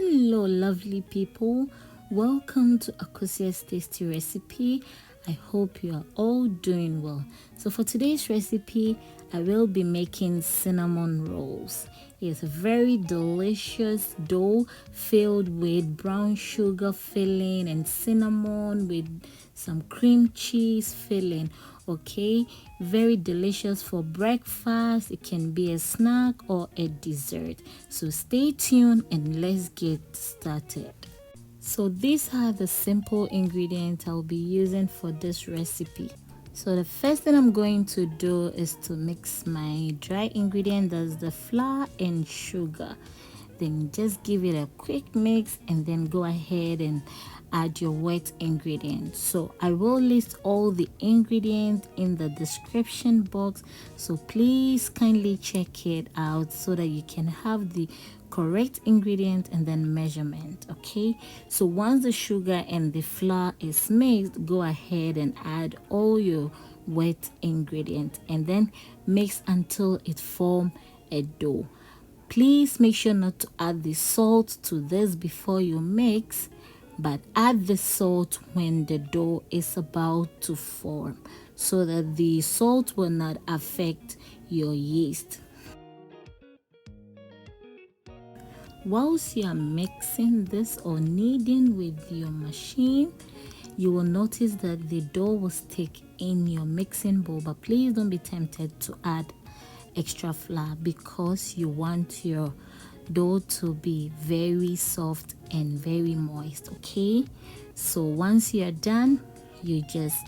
Hello lovely people, welcome to Akosia's tasty recipe. I hope you are all doing well. So for today's recipe, I will be making cinnamon rolls. It's a very delicious dough filled with brown sugar filling and cinnamon with some cream cheese filling. Okay, very delicious for breakfast. It can be a snack or a dessert. So stay tuned and let's get started. So these are the simple ingredients I'll be using for this recipe. So the first thing I'm going to do is to mix my dry ingredient, that's the flour and sugar. Then just give it a quick mix and then go ahead and add your wet ingredients. So I will list all the ingredients in the description box, so please kindly check it out so that you can have the correct ingredient and then measurement. Okay, so once the sugar and the flour is mixed, go ahead and add all your wet ingredient and then mix until it forms a dough. Please make sure not to add the salt to this before you mix, but add the salt when the dough is about to form so that the salt will not affect your yeast. Whilst you are mixing this or kneading with your machine, you will notice that the dough will stick in your mixing bowl, but please don't be tempted to add extra flour because you want your dough to be very soft and very moist. Okay, so once you are done, you just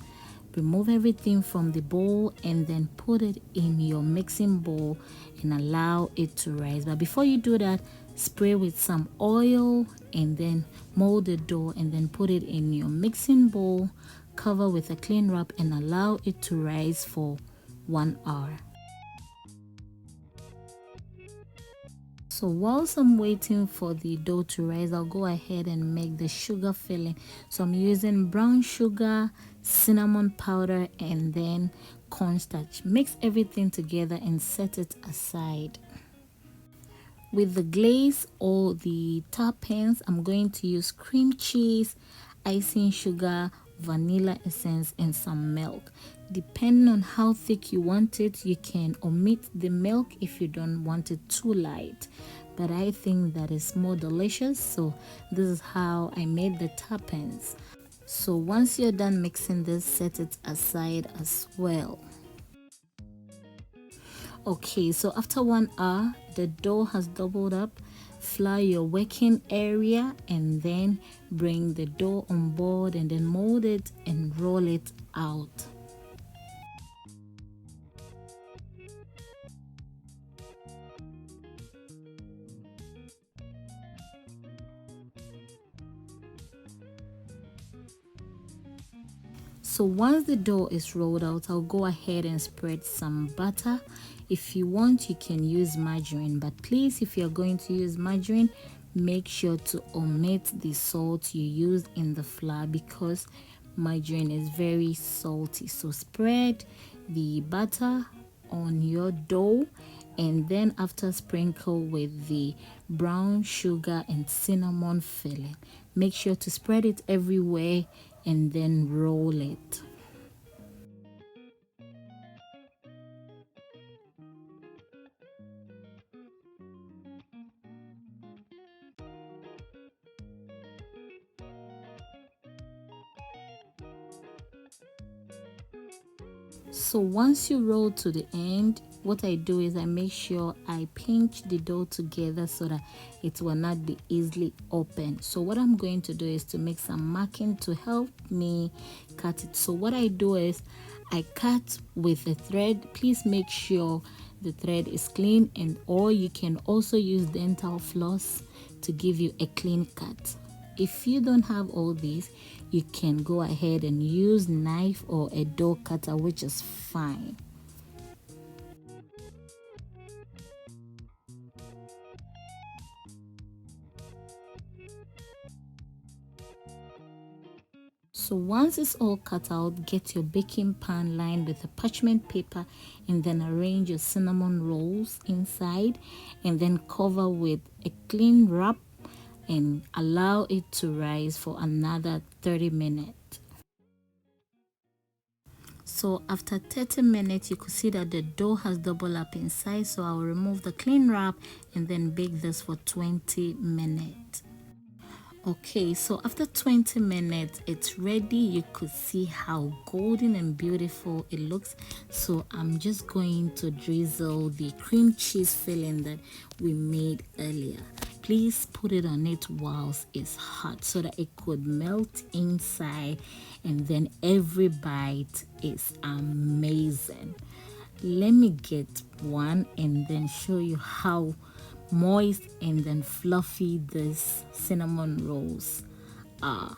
remove everything from the bowl and then put it in your mixing bowl and allow it to rise. But before you do that, spray with some oil and then mold the dough and then put it in your mixing bowl, cover with a cling wrap and allow it to rise for 1 hour. So whilst I'm waiting for the dough to rise, I'll go ahead and make the sugar filling. So I'm using brown sugar, cinnamon powder, and then cornstarch. Mix everything together and set it aside. With the glaze or the toppings, I'm going to use cream cheese, icing sugar, vanilla essence, and some milk. Depending on how thick you want it, you can omit the milk if you don't want it too light, but I think that is more delicious, so this is how I made the toppings. So once you're done mixing this, set it aside as well. Okay, so after 1 hour, the dough has doubled up. Flour your working area and then bring the dough on board and then mold it and roll it out. So once the dough is rolled out, I'll go ahead and spread some butter. If you want, you can use margarine, but please, if you're going to use margarine, make sure to omit the salt you use in the flour because margarine is very salty. So spread the butter on your dough and then after sprinkle with the brown sugar and cinnamon filling. Make sure to spread it everywhere and then roll it. So once you roll to the end, what I do is I make sure I pinch the dough together so that it will not be easily open. So what I'm going to do is to make some marking to help me cut it. So what I do is I cut with a thread. Please make sure the thread is clean, and or you can also use dental floss to give you a clean cut. If you don't have all these, you can go ahead and use knife or a dough cutter, which is fine. So once it's all cut out, get your baking pan lined with a parchment paper and then arrange your cinnamon rolls inside and then cover with a clean wrap. and allow it to rise for another 30 minutes. So after 30 minutes, you could see that the dough has doubled up in size. So I'll remove the cling wrap and then bake this for 20 minutes. Okay, so after 20 minutes, it's ready. You could see how golden and beautiful it looks. So I'm just going to drizzle the cream cheese filling that we made earlier. Please put it on it whilst it's hot so that it could melt inside, and then every bite is amazing. Let me get one and then show you how moist and then fluffy this cinnamon rolls are.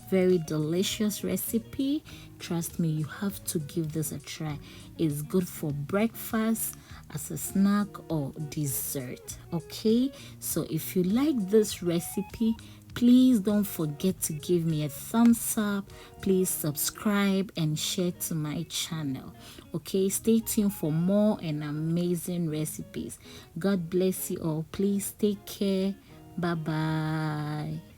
Very delicious recipe. Trust me, you have to give this a try. It's good for breakfast, as a snack, or dessert. Okay, so if you like this recipe, please don't forget to give me a thumbs up. Please subscribe and share to my channel. Okay, stay tuned for more and amazing recipes. God bless you all. Please take care. Bye bye.